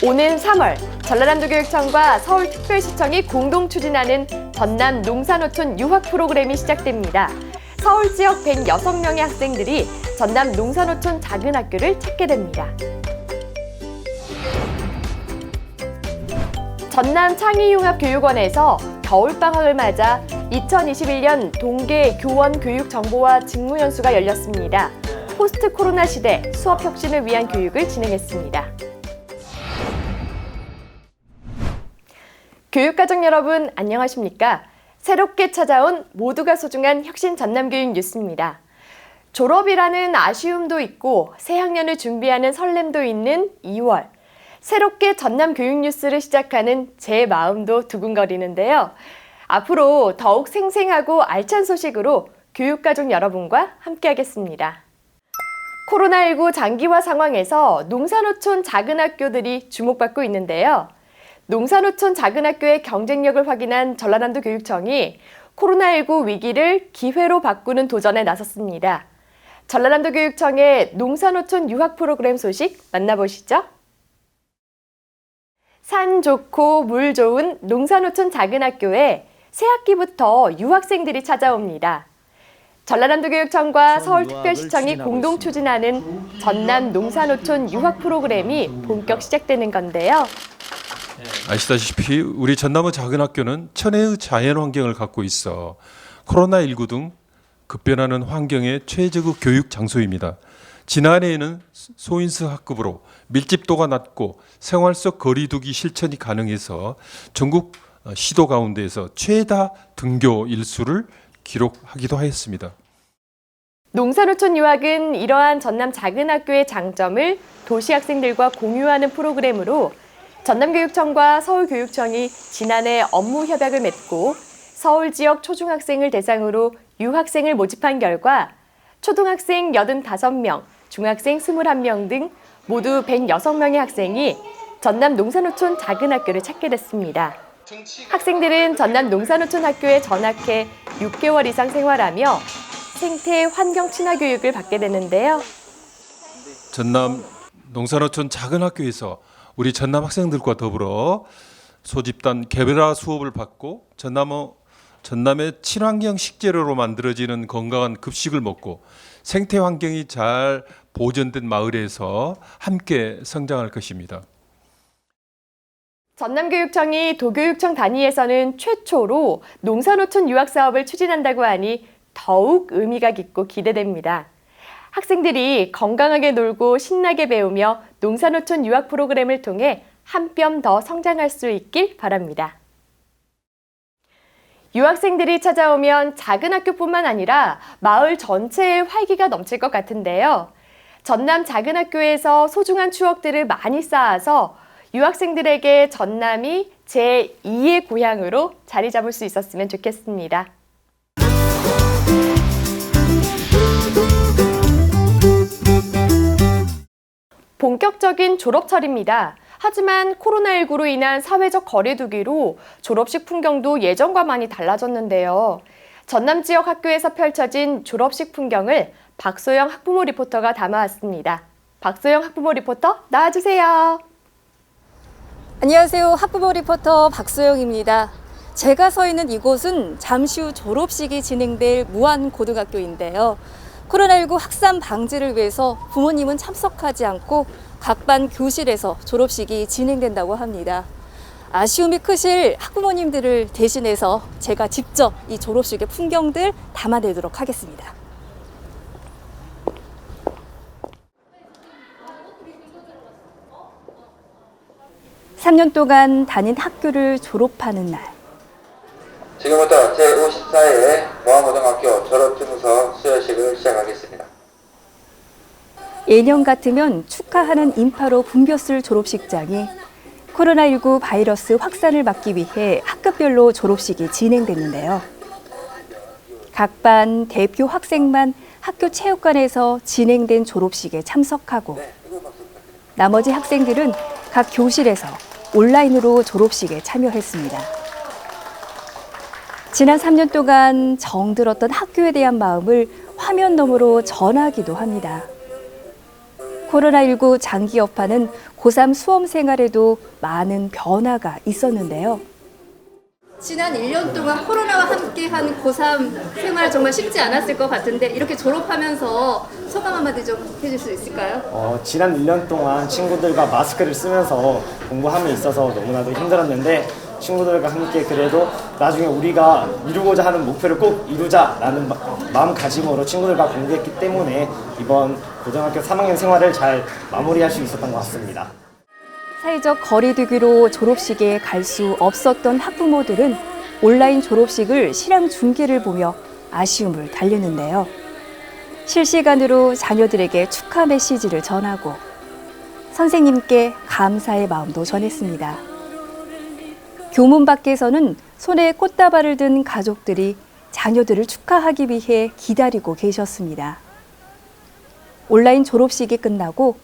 오는 3월 전라남도교육청과 서울특별시청이 공동 추진하는 전남 농사노촌 유학 프로그램이 시작됩니다. 서울 지역 106명의 학생들이 전남 농사노촌 작은 학교를 찾게 됩니다. 전남 창의융합교육원에서 겨울방학을 맞아 2021년 동계 교원 교육 정보화 직무연수가 열렸습니다. 포스트 코로나 시대 수업 혁신을 위한 교육을 진행했습니다. 교육가족 여러분 안녕하십니까? 새롭게 찾아온 모두가 소중한 혁신 전남교육 뉴스입니다. 졸업이라는 아쉬움도 있고 새 학년을 준비하는 설렘도 있는 2월. 새롭게 전남 교육 뉴스를 시작하는 제 마음도 두근거리는데요. 앞으로 더욱 생생하고 알찬 소식으로 교육가족 여러분과 함께하겠습니다. 코로나19 장기화 상황에서 농사노촌 작은 학교들이 주목받고 있는데요. 농사노촌 작은 학교의 경쟁력을 확인한 전라남도 교육청이 코로나19 위기를 기회로 바꾸는 도전에 나섰습니다. 전라남도 교육청의 농사노촌 유학 프로그램 소식 만나보시죠. 산 좋고 물 좋은 농사노촌 작은 학교에 새 학기부터 유학생들이 찾아옵니다. 전라남도 교육청과 서울특별시청이 공동 추진하는 전남 농사노촌 유학 프로그램이 본격 시작되는 건데요. 아시다시피 우리 전남의 작은 학교는 천혜의 자연 환경을 갖고 있어 코로나19 등 급변하는 환경의 최적의 교육 장소입니다. 지난해에는 소인수 학급으로 밀집도가 낮고 생활 속 거리두기 실천이 가능해서 전국 시도 가운데에서 최다 등교 일수를 기록하기도 하였습니다. 농사노촌 유학은 이러한 전남 작은 학교의 장점을 도시 학생들과 공유하는 프로그램으로 전남교육청과 서울교육청이 지난해 업무 협약을 맺고 서울 지역 초중학생을 대상으로 유학생을 모집한 결과 초등학생 85명, 중학생 21명 등 모두 106명의 학생이 전남 농사노촌 작은 학교를 찾게 됐습니다. 학생들은 전남 농사노촌 학교에 전학해 6개월 이상 생활하며 생태 환경 친화 교육을 받게 되는데요. 전남 농사노촌 작은 학교에서 우리 전남 학생들과 더불어 소집단 개별화 수업을 받고 전남의 친환경 식재료로 만들어지는 건강한 급식을 먹고 생태 환경이 잘 보존된 마을에서 함께 성장할 것입니다. 전남교육청이 도교육청 단위에서는 최초로 농사노촌 유학 사업을 추진한다고 하니 더욱 의미가 깊고 기대됩니다. 학생들이 건강하게 놀고 신나게 배우며 농사노촌 유학 프로그램을 통해 한 뼘 더 성장할 수 있길 바랍니다. 유학생들이 찾아오면 작은 학교뿐만 아니라 마을 전체에 활기가 넘칠 것 같은데요. 전남 작은 학교에서 소중한 추억들을 많이 쌓아서 유학생들에게 전남이 제2의 고향으로 자리 잡을 수 있었으면 좋겠습니다. 본격적인 졸업철입니다. 하지만 코로나19로 인한 사회적 거리두기로 졸업식 풍경도 예전과 많이 달라졌는데요. 전남 지역 학교에서 펼쳐진 졸업식 풍경을 박소영 학부모 리포터가 담아왔습니다. 박소영 학부모 리포터 나와주세요. 안녕하세요. 학부모 리포터 박소영입니다. 제가 서 있는 이곳은 잠시 후 졸업식이 진행될 무안고등학교인데요. 코로나19 확산 방지를 위해서 부모님은 참석하지 않고 각 반 교실에서 졸업식이 진행된다고 합니다. 아쉬움이 크실 학부모님들을 대신해서 제가 직접 이 졸업식의 풍경들 담아내도록 하겠습니다. (3년) 동안 다닌 학교를 졸업하는 날. 지금부터 제54회 무안고등학교 졸업증서 수여식을 시작하겠습니다. 예년 같으면 축하하는 인파로 붐볐을 졸업식장이 코로나19 바이러스 확산을 막기 위해 학급별로 졸업식이 진행됐는데요. 각 반 대표 학생만 학교 체육관에서 진행된 졸업식에 참석하고 나머지 학생들은 각 교실에서 온라인으로 졸업식에 참여했습니다. 지난 3년 동안 정들었던 학교에 대한 마음을 화면 너머로 전하기도 합니다. 코로나19 장기 여파는 고3 수험 생활에도 많은 변화가 있었는데요. 지난 1년 동안 코로나와 함께한 고3 생활 정말 쉽지 않았을 것 같은데 이렇게 졸업하면서 소감 한마디 좀 해줄 수 있을까요? 지난 1년 동안 친구들과 마스크를 쓰면서 공부함에 있어서 너무나도 힘들었는데 친구들과 함께 그래도 나중에 우리가 이루고자 하는 목표를 꼭 이루자라는 마음가짐으로 친구들과 공부했기 때문에 이번 고등학교 3학년 생활을 잘 마무리할 수 있었던 것 같습니다. 사회적 거리두기로 졸업식에 갈 수 없었던 학부모들은 온라인 졸업식을 실황 중계를 보며 아쉬움을 달래는데요. 실시간으로 자녀들에게 축하 메시지를 전하고 선생님께 감사의 마음도 전했습니다. 교문 밖에서는 손에 꽃다발을 든 가족들이 자녀들을 축하하기 위해 기다리고 계셨습니다. 온라인 졸업식이 끝나고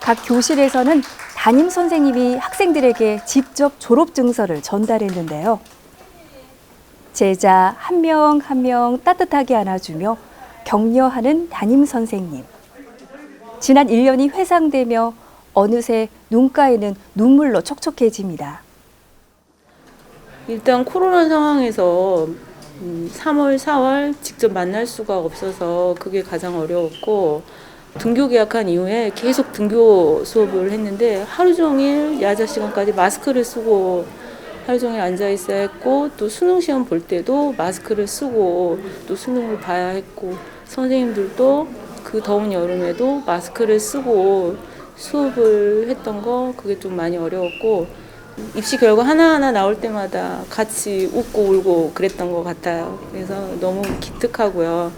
각 교실에서는 담임 선생님이 학생들에게 직접 졸업 증서를 전달했는데요. 제자 한 명 한 명 따뜻하게 안아주며 격려하는 담임 선생님. 지난 1년이 회상되며 어느새 눈가에는 눈물로 촉촉해집니다. 일단 코로나 상황에서 3월, 4월 직접 만날 수가 없어서 그게 가장 어려웠고 등교 계약한 이후에 계속 등교 수업을 했는데 하루 종일 야자 시간까지 마스크를 쓰고 하루 종일 앉아 있어야 했고 또 수능 시험 볼 때도 마스크를 쓰고 또 수능을 봐야 했고 선생님들도 그 더운 여름에도 마스크를 쓰고 수업을 했던 거 그게 좀 많이 어려웠고 입시 결과 하나하나 나올 때마다 같이 웃고 울고 그랬던 것 같아요. 그래서 너무 기특하고요.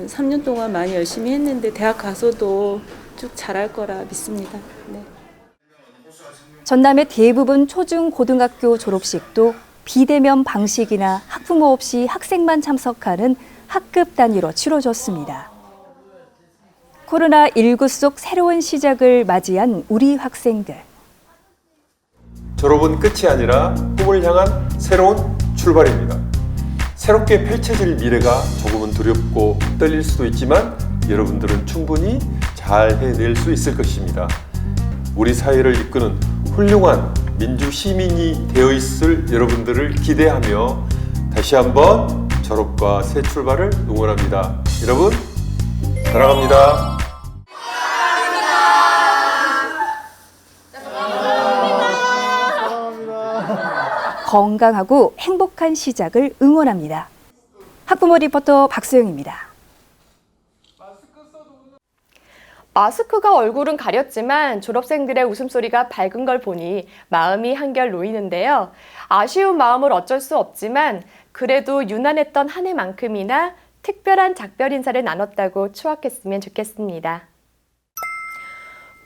3년 동안 많이 열심히 했는데 대학 가서도 쭉 잘할 거라 믿습니다. 네. 전남의 대부분 초중 고등학교 졸업식도 비대면 방식이나 학부모 없이 학생만 참석하는 학급 단위로 치러졌습니다. 코로나19 속 새로운 시작을 맞이한 우리 학생들. 졸업은 끝이 아니라 꿈을 향한 새로운 출발입니다. 새롭게 펼쳐질 미래가 조금은 두렵고 떨릴 수도 있지만 여러분들은 충분히 잘 해낼 수 있을 것입니다. 우리 사회를 이끄는 훌륭한 민주 시민이 되어 있을 여러분들을 기대하며 다시 한번 졸업과 새 출발을 응원합니다. 여러분 사랑합니다. 건강하고 행복한 시작을 응원합니다. 학부모 리포터 박소영입니다. 마스크가 얼굴은 가렸지만 졸업생들의 웃음소리가 밝은 걸 보니 마음이 한결 놓이는데요. 아쉬운 마음을 어쩔 수 없지만 그래도 유난했던 한 해만큼이나 특별한 작별 인사를 나눴다고 추억했으면 좋겠습니다.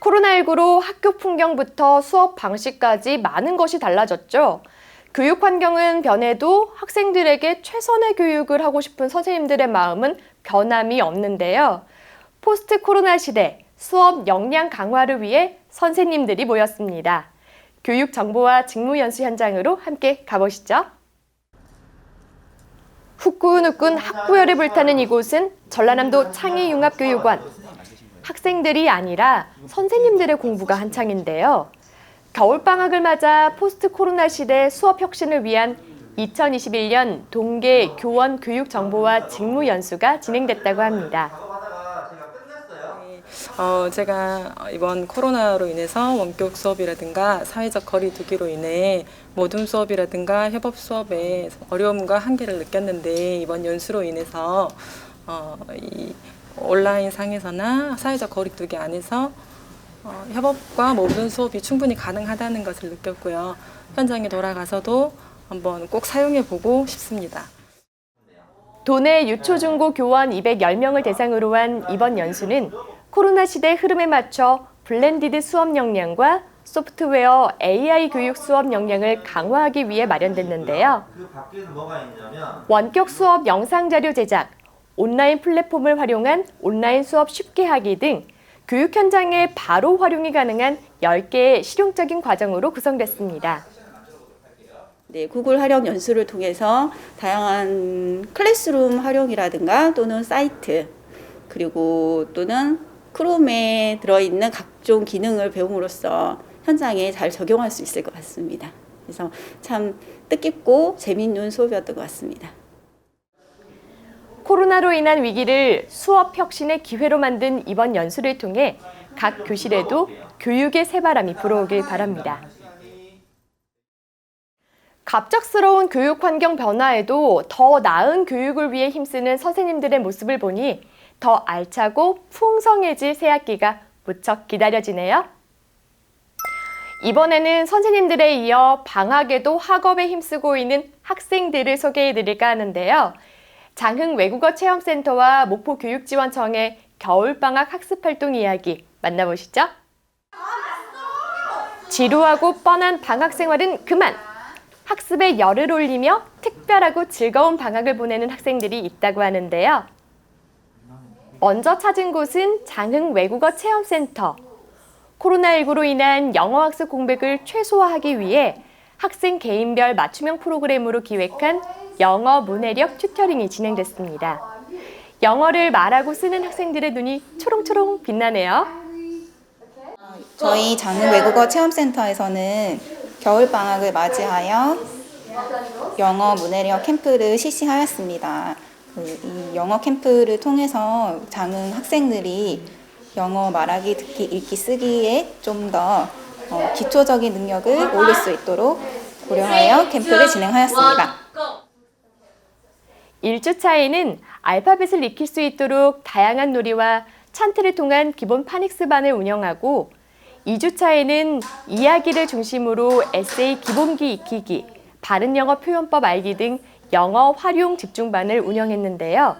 코로나19로 학교 풍경부터 수업 방식까지 많은 것이 달라졌죠. 교육 환경은 변해도 학생들에게 최선의 교육을 하고 싶은 선생님들의 마음은 변함이 없는데요. 포스트 코로나 시대 수업 역량 강화를 위해 선생님들이 모였습니다. 교육 정보와 직무 연수 현장으로 함께 가보시죠. 후끈후끈 학부열이 불타는 이곳은 전라남도 창의융합교육원. 학생들이 아니라 선생님들의 공부가 한창인데요. 겨울방학을 맞아 포스트 코로나 시대 수업 혁신을 위한 2021년 동계 교원 교육 정보와 직무 연수가 진행됐다고 합니다. 제가 이번 코로나로 인해서 원격 수업이라든가 사회적 거리두기로 인해 모둠 수업이라든가 협업 수업에 어려움과 한계를 느꼈는데 이번 연수로 인해서 이 온라인 상에서나 사회적 거리두기 안에서 협업과 모든 수업이 충분히 가능하다는 것을 느꼈고요. 현장에 돌아가서도 한번 꼭 사용해보고 싶습니다. 도내 유초중고 교원 210명을 대상으로 한 이번 연수는 코로나 시대 흐름에 맞춰 블렌디드 수업 역량과 소프트웨어 AI 교육 수업 역량을 강화하기 위해 마련됐는데요. 원격 수업 영상 자료 제작, 온라인 플랫폼을 활용한 온라인 수업 쉽게 하기 등 교육 현장에 바로 활용이 가능한 10개의 실용적인 과정으로 구성됐습니다. 네, 구글 활용 연수를 통해서 다양한 클래스룸 활용이라든가 또는 사이트 그리고 또는 크롬에 들어있는 각종 기능을 배움으로써 현장에 잘 적용할 수 있을 것 같습니다. 그래서 참 뜻깊고 재미있는 수업이었던 것 같습니다. 코로나로 인한 위기를 수업 혁신의 기회로 만든 이번 연수를 통해 각 교실에도 교육의 새바람이 불어오길 바랍니다. 갑작스러운 교육 환경 변화에도 더 나은 교육을 위해 힘쓰는 선생님들의 모습을 보니 더 알차고 풍성해질 새학기가 무척 기다려지네요. 이번에는 선생님들에 이어 방학에도 학업에 힘쓰고 있는 학생들을 소개해드릴까 하는데요. 장흥 외국어 체험센터와 목포교육지원청의 겨울방학 학습활동 이야기 만나보시죠. 지루하고 뻔한 방학 생활은 그만! 학습에 열을 올리며 특별하고 즐거운 방학을 보내는 학생들이 있다고 하는데요. 먼저 찾은 곳은 장흥 외국어 체험센터. 코로나19로 인한 영어 학습 공백을 최소화하기 위해 학생 개인별 맞춤형 프로그램으로 기획한 영어 문해력 튜터링이 진행됐습니다. 영어를 말하고 쓰는 학생들의 눈이 초롱초롱 빛나네요. 저희 장흥 외국어 체험센터에서는 겨울방학을 맞이하여 영어 문해력 캠프를 실시하였습니다. 이 영어 캠프를 통해서 장흥 학생들이 영어 말하기, 듣기, 읽기, 쓰기에 좀 더 기초적인 능력을 올릴 수 있도록 고려하여 캠프를 진행하였습니다. 1주차에는 알파벳을 익힐 수 있도록 다양한 놀이와 찬트를 통한 기본 파닉스반을 운영하고 2주차에는 이야기를 중심으로 에세이 기본기 익히기, 바른 영어 표현법 알기 등 영어 활용 집중반을 운영했는데요.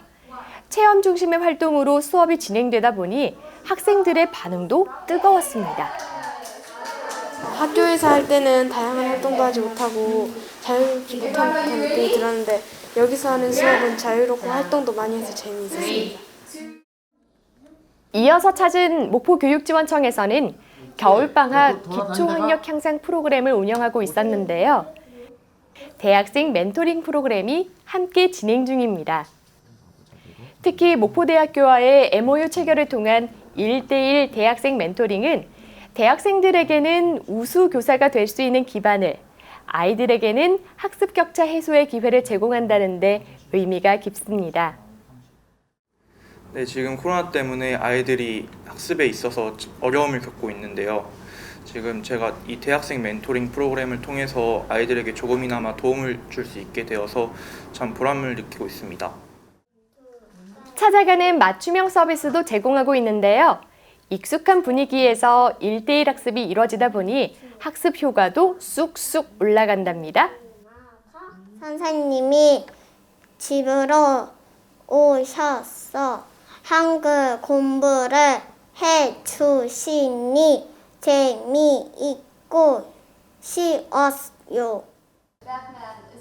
체험 중심의 활동으로 수업이 진행되다 보니 학생들의 반응도 뜨거웠습니다. 학교에서 할 때는 다양한 활동도 하지 못하고 자유롭지 못한 듯한 느낌이 들었는데 여기서 하는 수업은 자유롭고 활동도 많이 해서 재미있었습니다. 이어서 찾은 목포교육지원청에서는 겨울방학 기초학력 향상 프로그램을 운영하고 있었는데요. 대학생 멘토링 프로그램이 함께 진행 중입니다. 특히 목포대학교와의 MOU 체결을 통한 1:1 대학생 멘토링은 대학생들에게는 우수 교사가 될 수 있는 기반을, 아이들에게는 학습 격차 해소의 기회를 제공한다는 데 의미가 깊습니다. 네, 지금 코로나 때문에 아이들이 학습에 있어서 어려움을 겪고 있는데요. 지금 제가 이 대학생 멘토링 프로그램을 통해서 아이들에게 조금이나마 도움을 줄 수 있게 되어서 참 보람을 느끼고 있습니다. 찾아가는 맞춤형 서비스도 제공하고 있는데요. 익숙한 분위기에서 1:1 학습이 이루어지다 보니 학습 효과도 쑥쑥 올라간답니다. 선생님이 집으로 오셔서 한글 공부를 해주시니 재미있고 쉬웠어요.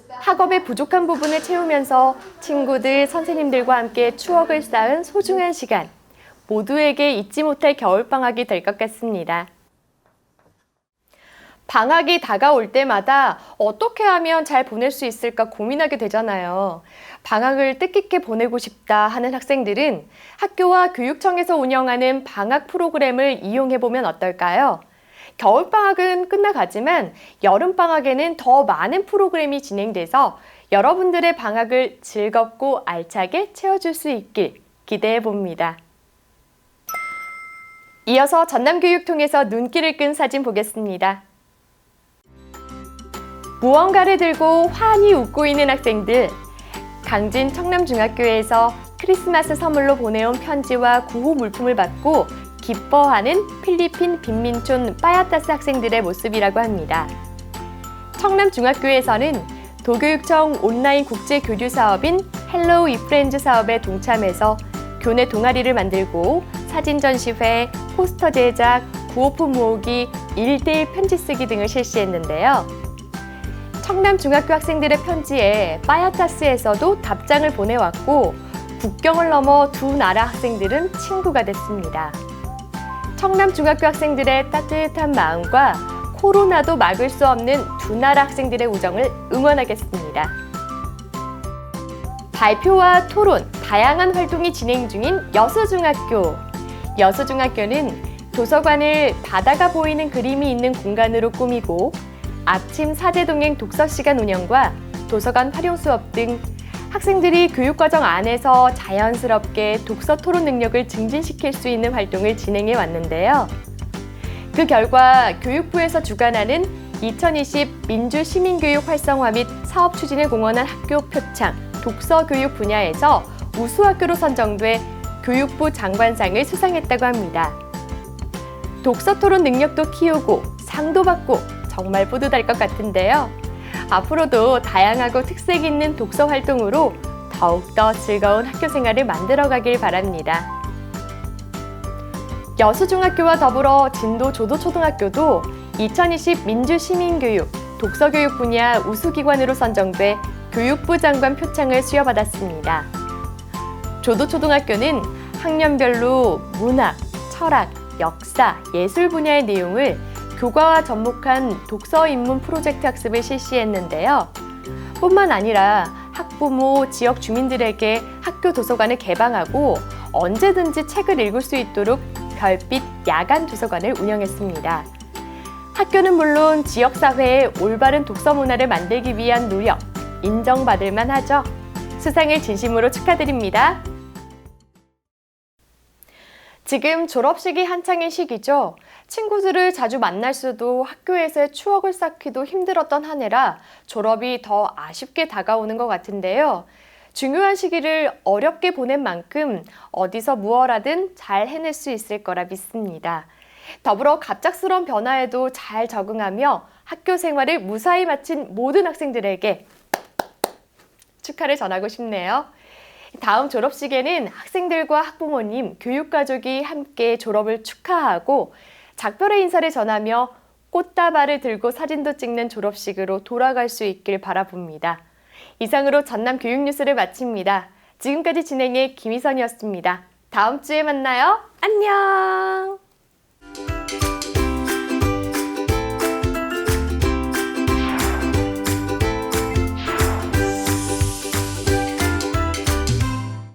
학업의 부족한 부분을 채우면서 친구들, 선생님들과 함께 추억을 쌓은 소중한 시간. 모두에게 잊지 못할 겨울방학이 될 것 같습니다. 방학이 다가올 때마다 어떻게 하면 잘 보낼 수 있을까 고민하게 되잖아요. 방학을 뜻깊게 보내고 싶다 하는 학생들은 학교와 교육청에서 운영하는 방학 프로그램을 이용해보면 어떨까요? 겨울방학은 끝나가지만 여름방학에는 더 많은 프로그램이 진행돼서 여러분들의 방학을 즐겁고 알차게 채워줄 수 있길 기대해봅니다. 이어서 전남교육통에서 눈길을 끈 사진 보겠습니다. 무언가를 들고 환히 웃고 있는 학생들. 강진 청남중학교에서 크리스마스 선물로 보내온 편지와 구호 물품을 받고 기뻐하는 필리핀 빈민촌 빠야타스 학생들의 모습이라고 합니다. 청남중학교에서는 도교육청 온라인 국제교류 사업인 헬로우 이프렌즈 사업에 동참해서 교내 동아리를 만들고 사진 전시회, 포스터 제작, 구호품 모으기, 1:1 편지 쓰기 등을 실시했는데요. 청남중학교 학생들의 편지에 빠야타스에서도 답장을 보내왔고 국경을 넘어 두 나라 학생들은 친구가 됐습니다. 청남중학교 학생들의 따뜻한 마음과 코로나도 막을 수 없는 두 나라 학생들의 우정을 응원하겠습니다. 발표와 토론, 다양한 활동이 진행 중인 여수중학교. 여수중학교는 도서관을 바다가 보이는 그림이 있는 공간으로 꾸미고 아침 사제동행 독서 시간 운영과 도서관 활용 수업 등 학생들이 교육과정 안에서 자연스럽게 독서 토론 능력을 증진시킬 수 있는 활동을 진행해 왔는데요. 그 결과 교육부에서 주관하는 2020 민주시민교육 활성화 및 사업 추진을 공헌한 학교 표창, 독서 교육 분야에서 우수학교로 선정돼 교육부 장관상을 수상했다고 합니다. 독서 토론 능력도 키우고 상도 받고 정말 뿌듯할 것 같은데요. 앞으로도 다양하고 특색 있는 독서 활동으로 더욱더 즐거운 학교 생활을 만들어가길 바랍니다. 여수중학교와 더불어 진도 조도초등학교도 2020 민주시민교육, 독서교육 분야 우수기관으로 선정돼 교육부 장관 표창을 수여받았습니다. 조도초등학교는 학년별로 문학, 철학, 역사, 예술 분야의 내용을 교과와 접목한 독서 입문 프로젝트 학습을 실시했는데요. 뿐만 아니라 학부모, 지역 주민들에게 학교 도서관을 개방하고 언제든지 책을 읽을 수 있도록 별빛 야간 도서관을 운영했습니다. 학교는 물론 지역사회의 올바른 독서 문화를 만들기 위한 노력, 인정받을 만하죠. 수상을 진심으로 축하드립니다. 지금 졸업식이 한창인 시기죠. 친구들을 자주 만날 수도 학교에서의 추억을 쌓기도 힘들었던 한 해라 졸업이 더 아쉽게 다가오는 것 같은데요. 중요한 시기를 어렵게 보낸 만큼 어디서 무얼 하든 잘 해낼 수 있을 거라 믿습니다. 더불어 갑작스러운 변화에도 잘 적응하며 학교 생활을 무사히 마친 모든 학생들에게 축하를 전하고 싶네요. 다음 졸업식에는 학생들과 학부모님, 교육가족이 함께 졸업을 축하하고 작별의 인사를 전하며 꽃다발을 들고 사진도 찍는 졸업식으로 돌아갈 수 있길 바라봅니다. 이상으로 전남 교육뉴스를 마칩니다. 지금까지 진행의 김희선이었습니다. 다음 주에 만나요. 안녕!